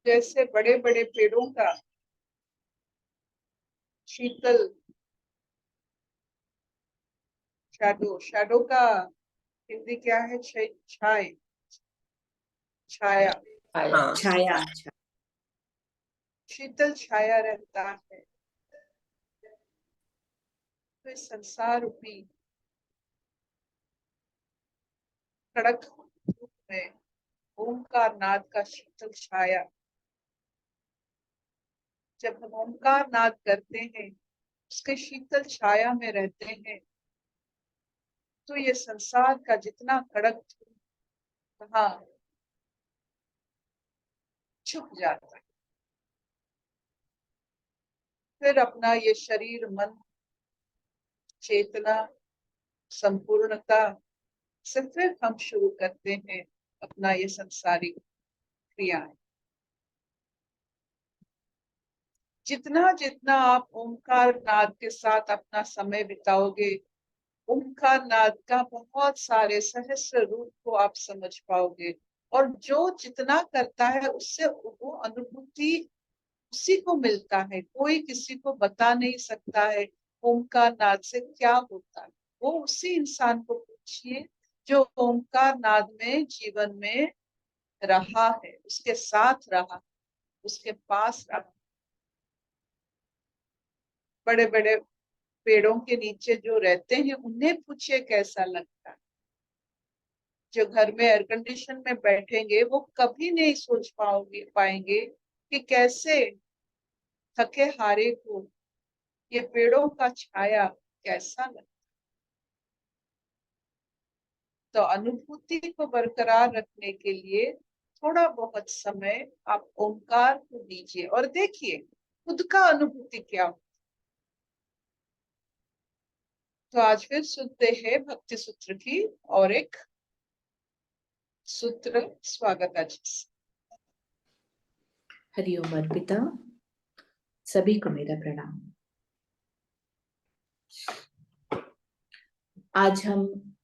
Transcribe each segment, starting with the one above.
जैसे बड़े बड़े पेड़ों का शीतल शैडो, शैडो का हिंदी क्या है? छाए, छाया, हाँ, छाया। शीतल छाया रहता है। तो इस संसार रूपी कड़क धूप में ओमकार नाद का शीतल छाया, जब हम ओमकार नाद करते हैं, उसके शीतल छाया में रहते हैं, तो ये संसार का जितना कड़क धूप कहाँ छुप जाता है। फिर अपना ये शरीर, मन, चेतना, संपूर्णता से फिर हम शुरू करते हैं अपना ये संसारिक क्रियाएं। जितना जितना आप ओमकार नाद के साथ अपना समय बिताओगे, ओमकार नाद का बहुत सारे सहस्र रूप को आप समझ पाओगे। और जो जितना करता है उससे वो अनुभूति उसी को मिलता है। कोई किसी को बता नहीं सकता है ओमकार नाद से क्या होता है। वो उसी इंसान को पूछिए जो ओमकार नाद में जीवन में रहा है, उसके साथ रहा, उसके पास रहा। बड़े बड़े पेड़ों के नीचे जो रहते हैं उन्हें पूछिए कैसा लगता है। जो घर में एयर कंडीशन में बैठेंगे वो कभी नहीं सोच पाएंगे कि कैसे थके हारे को ये पेड़ों का छाया कैसा लगता। तो अनुभूति को बरकरार रखने के लिए थोड़ा बहुत समय आप ओंकार को दीजिए और देखिए खुद का अनुभूति क्या हो। तो आज फिर सुनते हैं भक्ति सूत्र की और एक सूत्र स्वागत जी से। हरिओम अर्पिता, सभी को मेरा प्रणाम। आज हम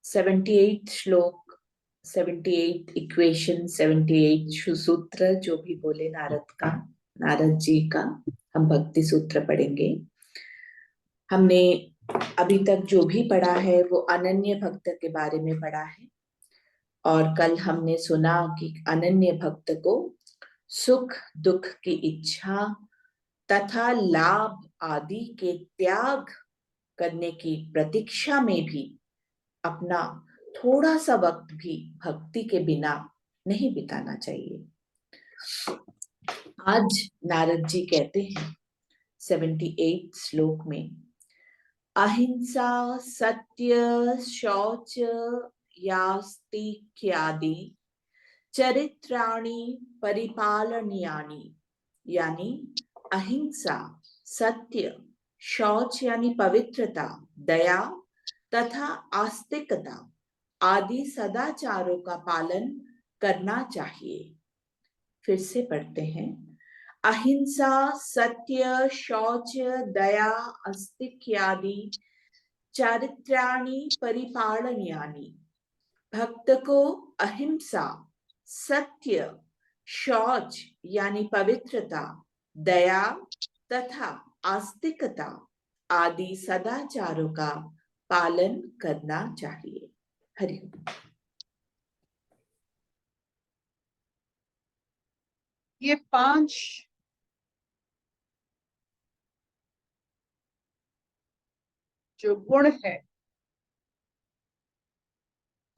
78 श्लोक, 78 इक्वेशन, 78 सूत्र, जो भी बोले नारद जी का हम भक्ति सूत्र पढ़ेंगे। हमने अभी तक जो भी पढ़ा है वो अनन्य भक्त के बारे में पढ़ा है। और कल हमने सुना कि अनन्य भक्त को सुख दुख की इच्छा तथा लाभ आदि के त्याग करने की प्रतीक्षा में भी अपना थोड़ा सा वक्त भी भक्ति के बिना नहीं बिताना चाहिए। आज नारद जी कहते हैं 78 श्लोक में, अहिंसा सत्य शौच यास्तिक्यादि चरित्राणि परिपालनीयानि, यानी अहिंसा, सत्य, शौच यानी पवित्रता, दया तथा आस्तिकता आदि सदाचारों का पालन करना चाहिए। फिर से पढ़ते हैं, अहिंसा सत्य शौच दया आस्तिक्यादि चारित्राणि परिपालनीयानि। भक्त को अहिंसा, सत्य, शौच यानी पवित्रता, दया तथा आस्तिकता आदि सदाचारों का पालन करना चाहिए। हरि ओम। ये 5 जो गुण है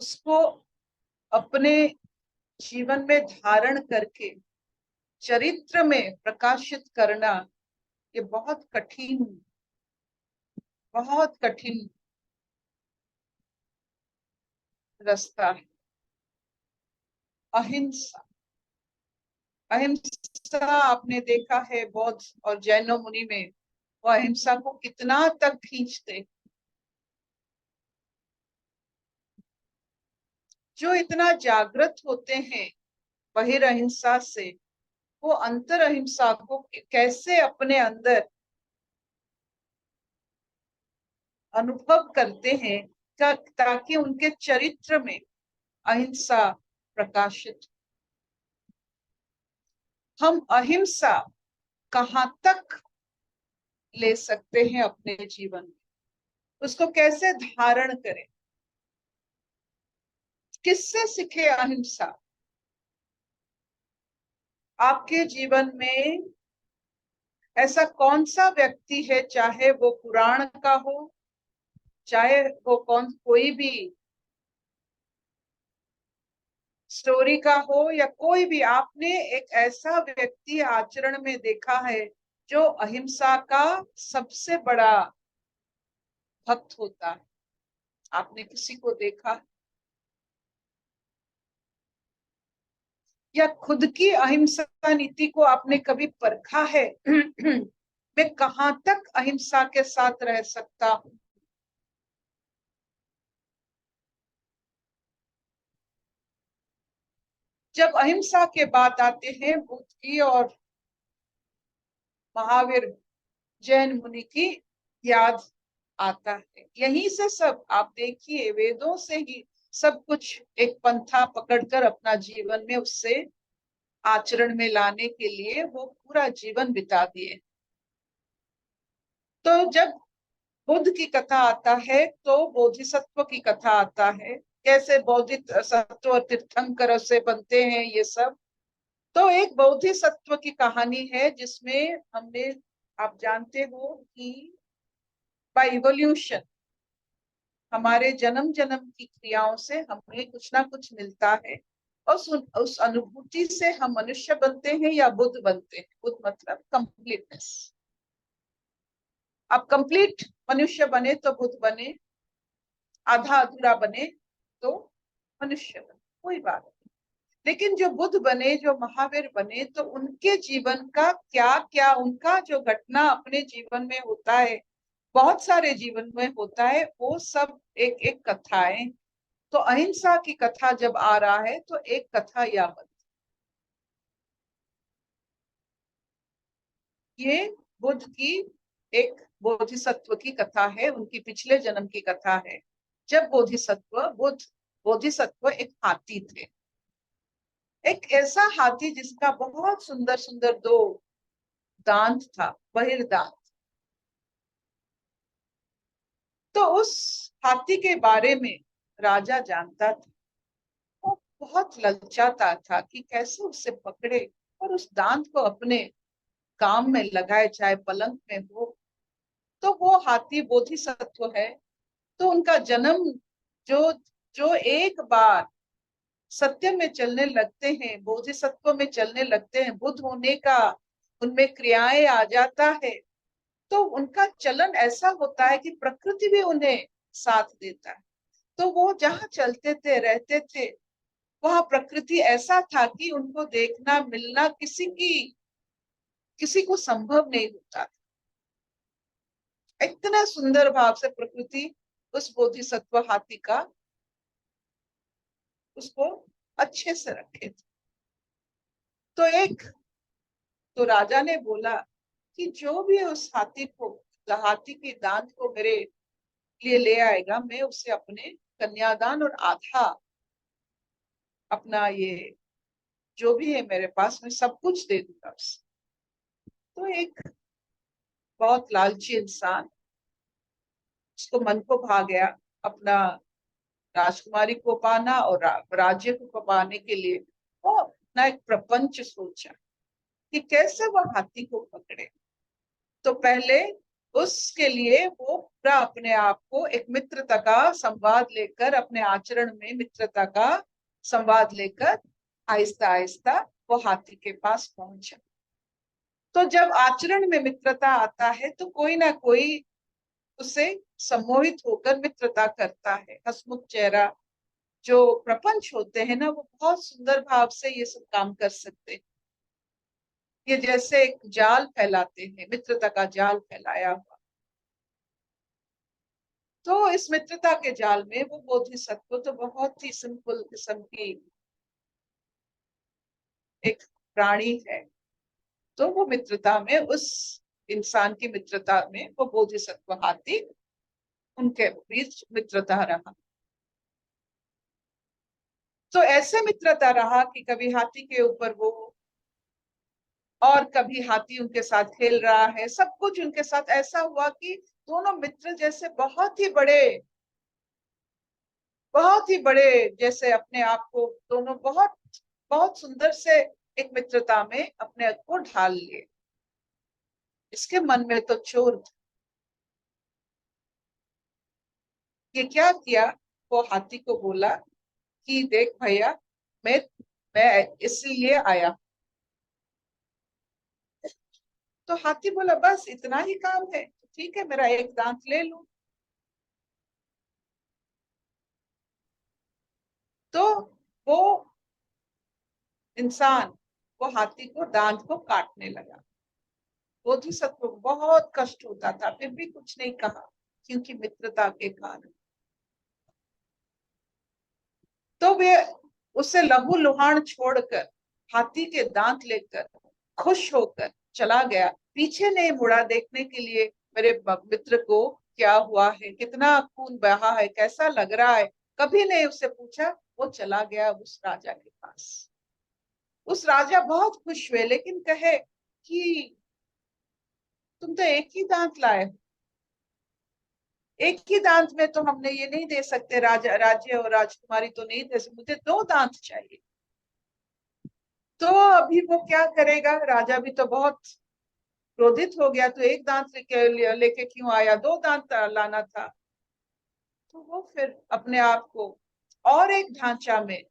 उसको अपने जीवन में धारण करके चरित्र में प्रकाशित करना, ये बहुत कठिन रास्ता है। अहिंसा, अहिंसा आपने देखा है बौद्ध और जैनो मुनि में, वो अहिंसा को कितना तक खींचते। जो इतना जागृत होते हैं बहिर्हिंसा से, वो अंतर अहिंसा को कैसे अपने अंदर अनुभव करते हैं ताकि उनके चरित्र में अहिंसा प्रकाशित। हम अहिंसा कहाँ तक ले सकते हैं अपने जीवन में, उसको कैसे धारण करें, किससे सीखे अहिंसा। आपके जीवन में ऐसा कौन सा व्यक्ति है, चाहे वो पुराण का हो, चाहे वो कोई भी स्टोरी का हो, या कोई भी, आपने एक ऐसा व्यक्ति आचरण में देखा है जो अहिंसा का सबसे बड़ा भक्त होता है? आपने किसी को देखा, या खुद की अहिंसा नीति को आपने कभी परखा है? मैं कहाँ तक अहिंसा के साथ रह सकता हूँ? जब अहिंसा के बात आते हैं बुद्ध की और महावीर जैन मुनि की याद आता है। यहीं से सब, आप देखिए, वेदों से ही सब कुछ एक पंथा पकड़कर अपना जीवन में उससे आचरण में लाने के लिए वो पूरा जीवन बिता दिए। तो जब बुद्ध की कथा आता है तो बोधिसत्व की कथा आता है, कैसे बोधिसत्व और तीर्थंकर से बनते हैं ये सब। तो एक बोधिसत्व की कहानी है जिसमें हमने, आप जानते हो कि बाय इवोल्यूशन हमारे जन्म जन्म की क्रियाओं से हमें कुछ ना कुछ मिलता है, और उस अनुभूति से हम मनुष्य बनते हैं या बुद्ध बनते हैं। बुद्ध मतलब कंप्लीटनेस। अब कंप्लीट मनुष्य बने तो बुद्ध बने, आधा अधूरा बने तो मनुष्य बने, कोई बात नहीं। लेकिन जो बुद्ध बने, जो महावीर बने, तो उनके जीवन का क्या क्या, उनका जो घटना अपने जीवन में होता है, बहुत सारे जीवन में होता है, वो सब एक एक कथाएं। तो अहिंसा की कथा जब आ रहा है तो एक कथा यह बनती, ये बुद्ध की एक बोधिसत्व की कथा है, उनकी पिछले जन्म की कथा है। जब बोधिसत्व एक हाथी थे, एक ऐसा हाथी जिसका बहुत सुंदर सुंदर दो दांत था, बहिर्दांत। तो उस हाथी के बारे में राजा जानता था। वो बहुत ललचाता था कि कैसे उसे पकड़े और उस दांत को अपने काम में लगाए, चाहे पलंग में हो। तो वो हाथी बोधिसत्व है। तो उनका जन्म, जो जो एक बार सत्य में चलने लगते हैं, बोधिसत्व में चलने लगते हैं, बुद्ध होने का उनमें क्रियाएं आ जाता है, तो उनका चलन ऐसा होता है कि प्रकृति भी उन्हें साथ देता है। तो वो जहाँ चलते थे, रहते थे, वहां प्रकृति ऐसा था कि उनको देखना मिलना किसी को संभव नहीं होता था। इतना सुंदर भाव से प्रकृति उस बोधिसत्व हाथी का, उसको अच्छे से रखे थे। तो तो राजा ने बोला कि जो भी उस हाथी की दांत को मेरे लिए ले आएगा, मैं उसे अपने कन्यादान और आधा अपना ये जो भी है मेरे पास, मैं सब कुछ दे दूंगा उसे। तो एक बहुत लालची इंसान, उसको मन को भा गया अपना राजकुमारी को पाना और राज्य को पाने के लिए। वो अपना एक प्रपंच सोचा कि कैसे वह हाथी को पकड़े। तो पहले उसके लिए वो पूरा अपने आप को एक मित्रता का संवाद लेकर, अपने आचरण में मित्रता का संवाद लेकर आहिस्ता आहिस्ता वो हाथी के पास पहुंचा। तो जब आचरण में मित्रता आता है तो कोई ना कोई उससे सम्मोहित होकर मित्रता करता है। हसमुख चेहरा जो प्रपंच होते हैं ना, वो बहुत सुंदर भाव से ये सब काम कर सकते हैं। ये जैसे एक जाल फैलाते हैं, मित्रता का जाल फैलाया हुआ। तो इस मित्रता के जाल में वो बोधिसत्व तो बहुत ही सिंपल किस्म की एक प्राणी है। तो वो मित्रता में, उस इंसान की मित्रता में, वो बोधिसत्व हाथी, उनके बीच मित्रता रहा। तो ऐसे मित्रता रहा कि कभी हाथी के ऊपर वो और कभी हाथी उनके साथ खेल रहा है। सब कुछ उनके साथ ऐसा हुआ कि दोनों मित्र जैसे बहुत ही बड़े जैसे अपने आप को दोनों बहुत बहुत सुंदर से एक मित्रता में अपने आप को ढाल लिए। इसके मन में तो चोर था। ये क्या किया, वो हाथी को बोला कि देख भैया, मैं मैं इसलिए आया। तो हाथी बोला बस इतना ही काम है, ठीक है, मेरा एक दांत ले लो। तो वो इंसान वो हाथी को दांत को काटने लगा। बोधिसत्व को बहुत कष्ट होता था, फिर भी कुछ नहीं कहा, क्योंकि मित्रता के कारण। तो वे उसे लहू लुहान छोड़कर हाथी के दांत लेकर खुश होकर चला गया। पीछे नहीं मुड़ा देखने के लिए मेरे मित्र को क्या हुआ है, कितना खून बहा है, कैसा लग रहा है, कभी नहीं उससे पूछा। वो चला गया उस राजा के पास। उस राजा बहुत खुश हुए, लेकिन कहे कि तुम तो एक ही दांत लाए हो, एक ही दांत में तो हमने ये नहीं दे सकते, राजा राज्य और राजकुमारी तो नहीं दे सकते, मुझे दो दांत चाहिए। तो अभी वो क्या करेगा, राजा भी तो बहुत क्रोधित हो गया। तो एक दांत लेके क्यों आया, दो दांत लाना था। तो वो फिर अपने आप को और एक ढांचा में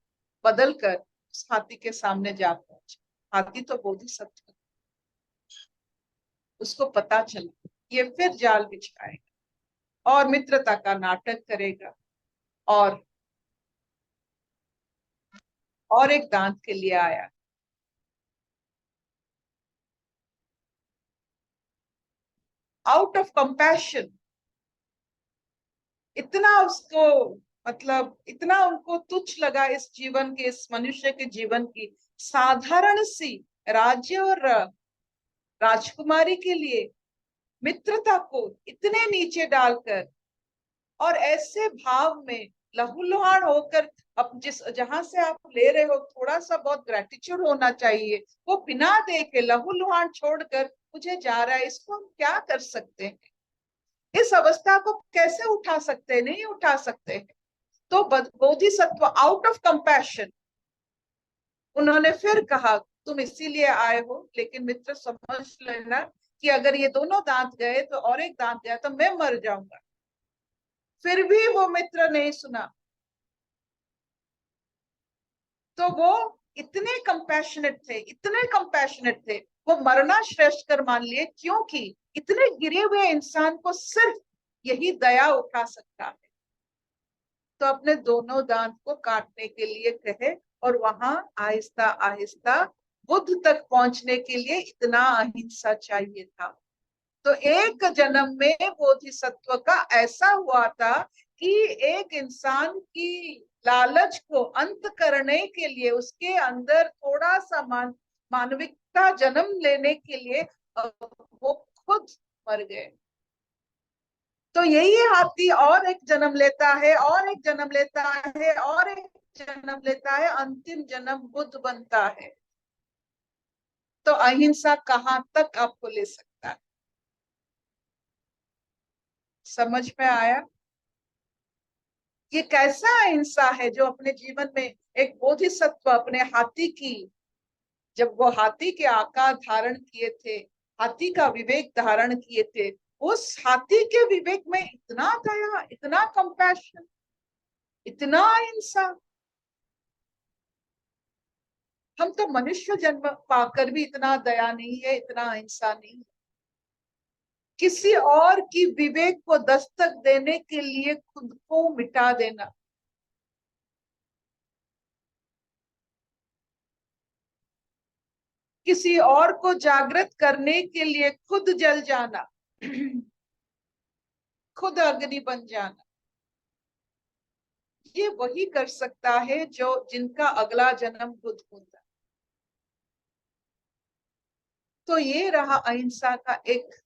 बदल कर उस हाथी के सामने जा पहुंचा। हाथी तो बोधिसत्व, उसको पता चला ये फिर जाल बिछाएगा और मित्रता का नाटक करेगा, और एक दांत के लिए आया। आउट ऑफ कंपैशन, इतना उसको मतलब इतना उनको तुच्छ लगा इस जीवन के, इस मनुष्य के जीवन की साधारण सी राज्य और राजकुमारी के लिए मित्रता को इतने नीचे डालकर, और ऐसे भाव में लहूलुहान होकर, अब जिस जहां से आप ले रहे हो थोड़ा सा बहुत ग्रेटिट्यूड होना चाहिए, वो बिना देखे लहूलुहान छोड़कर मुझे जा रहा है, इसको हम क्या कर सकते हैं, इस अवस्था को कैसे उठा सकते हैं, नहीं उठा सकते हैं। तो बोधिसत्व आउट ऑफ कंपैशन उन्होंने फिर कहा तुम इसीलिए आए हो, लेकिन मित्र समझ लेना कि अगर ये दोनों दांत गए तो और एक दांत गया तो मैं मर जाऊंगा। फिर भी वो मित्र नहीं सुना। तो वो इतने कंपैशनेट थे, इतने कंपैशनेट थे, वो मरना श्रेष्ठ कर मान लिए, क्योंकि इतने गिरे हुए इंसान को सिर्फ यही दया उठा सकता है। तो अपने दोनों दांत को काटने के लिए कहे, और वहां आहिस्ता आहिस्ता बुद्ध तक पहुंचने के लिए इतना अहिंसा चाहिए था। तो एक जन्म में बोधिसत्व का ऐसा हुआ था कि एक इंसान की लालच को अंत करने के लिए, उसके अंदर थोड़ा सा मानविकता जन्म लेने के लिए वो खुद मर गए। तो यही हाथी और एक जन्म लेता है, और एक जन्म लेता है, और एक जन्म लेता है, अंतिम जन्म बुद्ध बनता है। तो अहिंसा कहाँ तक आपको ले सकता है, समझ में आया? ये कैसा अहिंसा है जो अपने जीवन में एक बोधिसत्व अपने हाथी की, जब वो हाथी के आकार धारण किए थे, हाथी का विवेक धारण किए थे, उस हाथी के विवेक में इतना दया, इतना कंपैशन, इतना अहिंसा। हम तो मनुष्य जन्म पाकर भी इतना दया नहीं है, इतना अहिंसा नहीं है। किसी और की विवेक को दस्तक देने के लिए खुद को मिटा देना, किसी और को जागृत करने के लिए खुद जल जाना, खुद अग्नि बन जाना, ये वही कर सकता है जो जिनका अगला जन्म बुद्ध होता है। तो ये रहा अहिंसा का एक।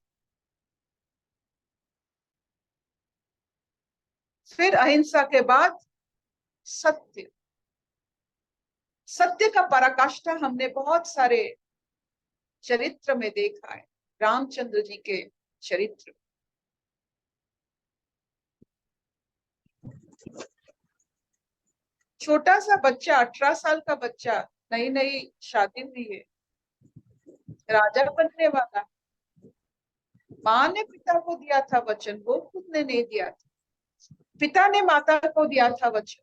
फिर अहिंसा के बाद सत्य। सत्य का पराकाष्ठा हमने बहुत सारे चरित्र में देखा है, रामचंद्र जी के चरित्र। छोटा सा बच्चा, 18 साल का बच्चा, नई नई शादी हुई है, राजा बनने वाला। माँ ने पिता को दिया था वचन, वो खुद ने नहीं दिया था, पिता ने माता को दिया था वचन।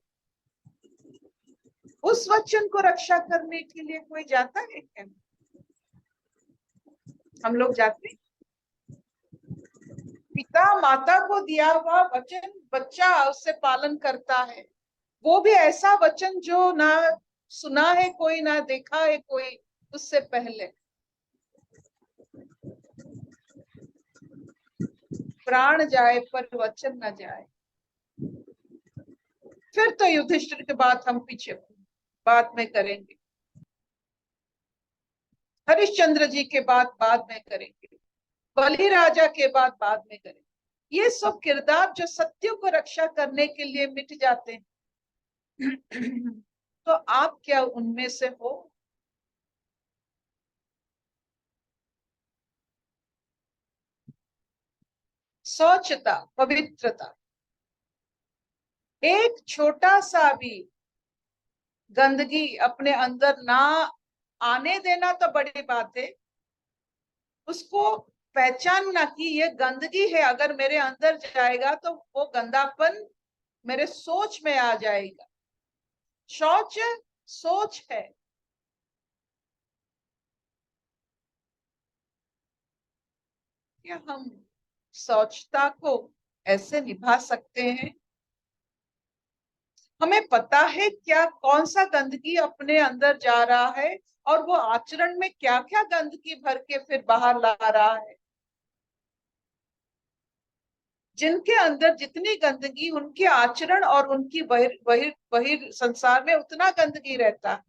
उस वचन को रक्षा करने के लिए कोई जाता है क्या? हम लोग जाते? पिता माता को दिया हुआ वचन बच्चा उससे पालन करता है, वो भी ऐसा वचन जो ना सुना है कोई, ना देखा है कोई उससे पहले। प्राण जाए पर वचन न जाए। फिर तो युधिष्ठिर के बाद हम पीछे बाद में करेंगे, हरिश्चंद्र जी के बाद में करेंगे, बलि राजा के बाद में करेंगे। ये सब किरदार जो सत्य को रक्षा करने के लिए मिट जाते हैं। तो आप क्या उनमें से हो? स्वच्छता, पवित्रता, एक छोटा सा भी गंदगी अपने अंदर ना आने देना तो बड़ी बात है, उसको पहचानना कि ये गंदगी है, अगर मेरे अंदर जाएगा तो वो गंदापन मेरे सोच में आ जाएगा। शौच सोच है। क्या हम स्वच्छता को ऐसे निभा सकते हैं? हमें पता है क्या कौन सा गंदगी अपने अंदर जा रहा है, और वो आचरण में क्या क्या गंदगी भर के फिर बाहर ला रहा है। जिनके अंदर जितनी गंदगी, उनके आचरण और उनकी बहिर बहिर बहिर संसार में उतना गंदगी रहता है।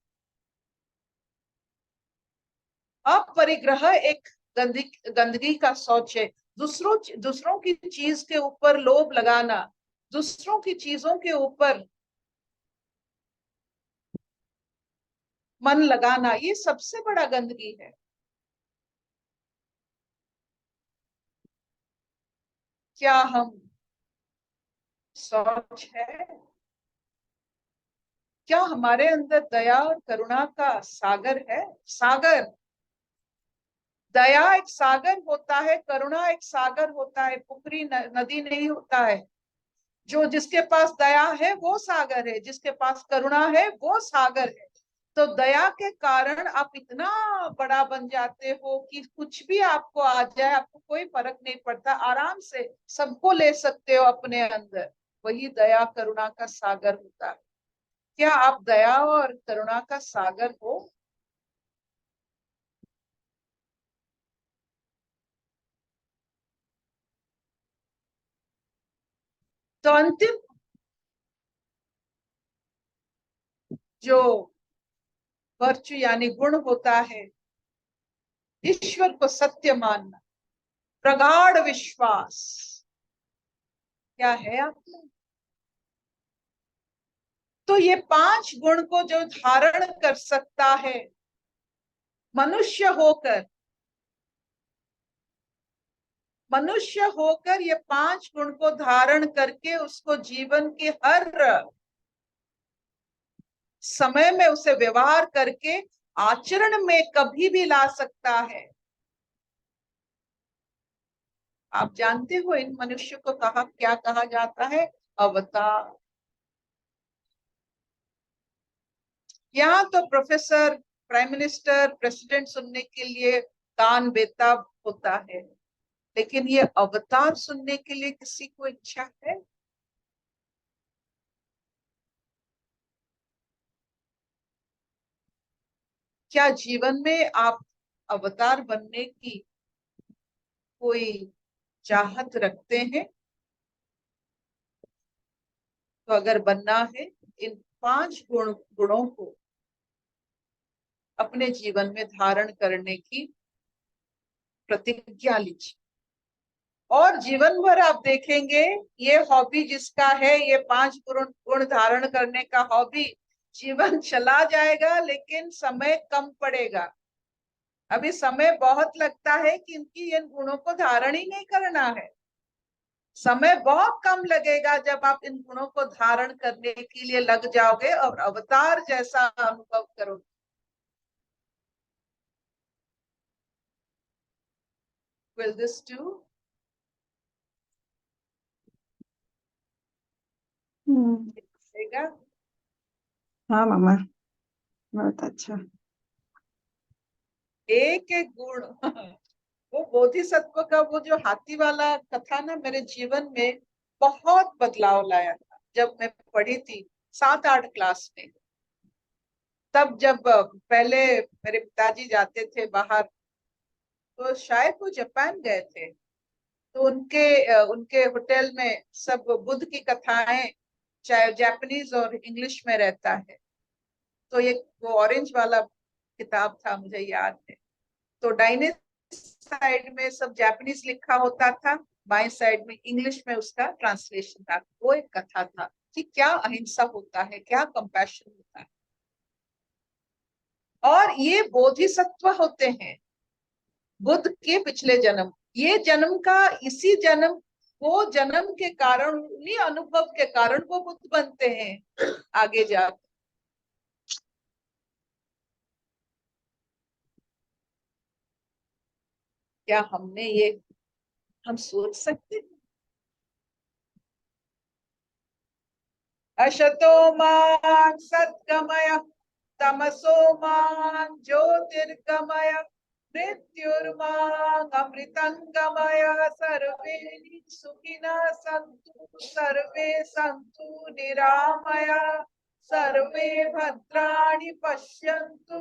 अपरिग्रह एक गंदगी का सोच है। दूसरों की चीज के ऊपर लोभ लगाना, दूसरों की चीजों के ऊपर मन लगाना, ये सबसे बड़ा गंदगी है। क्या हम स्वच्छ है? क्या हमारे अंदर दया और करुणा का सागर है? सागर, दया एक सागर होता है, करुणा एक सागर होता है, पुखरी नदी नहीं होता है। जो जिसके पास दया है वो सागर है, जिसके पास करुणा है वो सागर है। तो दया के कारण आप इतना बड़ा बन जाते हो कि कुछ भी आपको आ जाए, आपको कोई फर्क नहीं पड़ता, आराम से सबको ले सकते हो अपने अंदर। वही दया करुणा का सागर होता है। क्या आप दया और करुणा का सागर हो? तो अंतिम जो वर्चू यानी गुण होता है, ईश्वर को सत्य मानना, प्रगाढ़ विश्वास, क्या है आप में? तो ये 5 गुण को जो धारण कर सकता है मनुष्य होकर, मनुष्य होकर ये 5 गुण को धारण करके उसको जीवन के हर समय में उसे व्यवहार करके आचरण में कभी भी ला सकता है। आप जानते हो इन मनुष्य को क्या कहा जाता है? अवतार। यहाँ तो प्रोफेसर, प्राइम मिनिस्टर, प्रेसिडेंट सुनने के लिए कान बेताब होता है, लेकिन ये अवतार सुनने के लिए किसी को इच्छा है? क्या जीवन में आप अवतार बनने की कोई चाहत रखते हैं? तो अगर बनना है, इन 5 गुणों को अपने जीवन में धारण करने की प्रतिज्ञा लीजिए, और जीवन भर आप देखेंगे ये हॉबी जिसका है, ये 5 गुण धारण करने का हॉबी, जीवन चला जाएगा लेकिन समय कम पड़ेगा। अभी समय बहुत लगता है कि इनकी इन गुणों को धारण ही नहीं करना है। समय बहुत कम लगेगा जब आप इन गुणों को धारण करने के लिए लग जाओगे और अवतार जैसा अनुभव करोगे। Will this do? देगा? हाँ मामा, बहुत अच्छा। एक एक गुण वो बोधिसत्व का वो जो हाथी वाला कथा ना मेरे जीवन में बहुत बदलाव लाया था। जब मैं पढ़ी थी 7-8 क्लास में, तब जब पहले मेरे पिताजी जाते थे बाहर, तो शायद वो जापान गए थे, तो उनके होटल में सब बुद्ध की कथाएं, चाहे जापानीज और इंग्लिश में रहता है। तो ये वो ऑरेंज वाला किताब था, मुझे याद है। तो दाहिने साइड में सब जापानीज लिखा होता था, बाएं साइड में इंग्लिश में उसका ट्रांसलेशन था। वो एक कथा था कि क्या अहिंसा होता है, क्या कंपैशन होता है। और ये बोधिसत्व होते हैं बुद्ध के पिछले जन्म, ये जन्म का इसी जन्म, वो जन्म के कारण, उन्हीं अनुभव के कारण वो बुद्ध बनते हैं आगे जाकर। क्या हम सोच सकते हैं? अशतो मां सद्गमय तमसो मां ज्योतिर्गमय मृत्युर्मां अमृतंगमय। सर्वे सुखिनः सन्तु सर्वे सन्तु निरामय सर्वे भद्राणि पश्यन्तु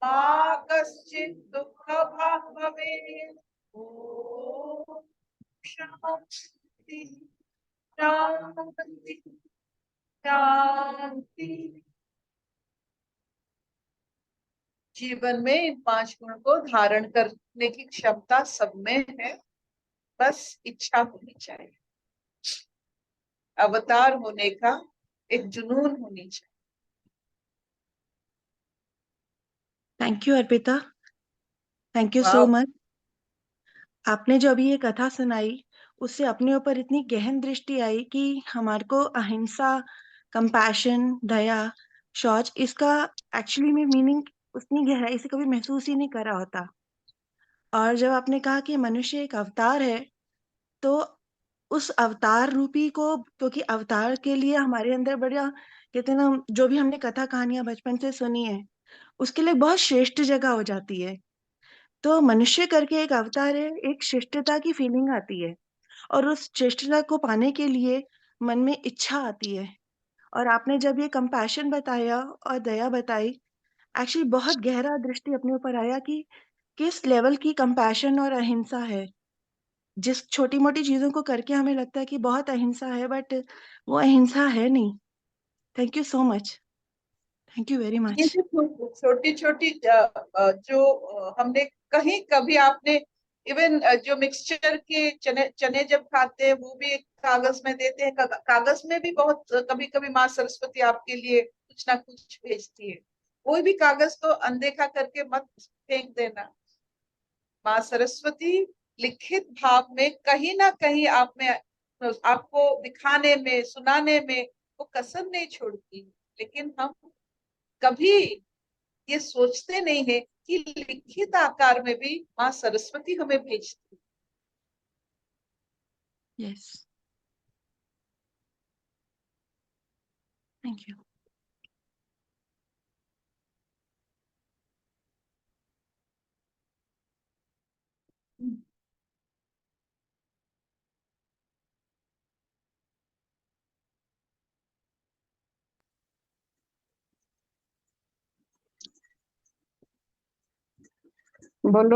मा कश्चित् दुःखभाग् भवेत्। ॐ शान्ति शांति शांति। जीवन में इन 5 गुण को धारण करने की क्षमता सब में है, बस इच्छा होनी चाहिए। अवतार होने का एक जुनून होनी चाहिए। Thank you Arpita, thank you so वाह, मच। आपने जो अभी ये कथा सुनाई, उससे अपने ऊपर इतनी गहन दृष्टि आई कि हमारे को अहिंसा, कंपैशन, दया, शौच, इसका एक्चुअली में मीनिंग उतनी गहराई से कभी महसूस ही नहीं करा होता। और जब आपने कहा कि मनुष्य एक अवतार है, तो उस अवतार रूपी को, क्योंकि अवतार के लिए हमारे अंदर बड़ा, कहते हैं ना, जो भी हमने कथा कहानियां बचपन से सुनी है, उसके लिए बहुत श्रेष्ठ जगह हो जाती है। तो मनुष्य करके एक अवतार है, एक श्रेष्ठता की फीलिंग आती है, और उस श्रेष्ठता को पाने के लिए मन में इच्छा आती है। और आपने जब ये कंपैशन बताया और दया बताई, एक्चुअली बहुत गहरा दृष्टि अपने ऊपर आया कि किस लेवल की कंपैशन और अहिंसा है। जिस छोटी मोटी चीजों को करके हमें लगता है कि बहुत अहिंसा है, बट वो अहिंसा है नहीं। Thank you so much, thank you very ये मच। जो छोटी छोटी जो हमने कहीं कभी आपने इवन जो मिक्सचर के चने चने जब खाते हैं वो भी एक कागज में देते हैं। कागज में भी बहुत कभी कभी माँ सरस्वती आपके लिए कुछ ना कुछ भेजती है। कोई भी कागज तो अनदेखा करके मत फेंक देना। माँ सरस्वती लिखित भाव में कहीं ना कहीं आप में, आपको दिखाने में, सुनाने में वो कसर नहीं छोड़ती। लेकिन हम कभी ये सोचते नहीं है कि लिखित आकार में भी माँ सरस्वती हमें भेजती। Yes, thank you. बोलो।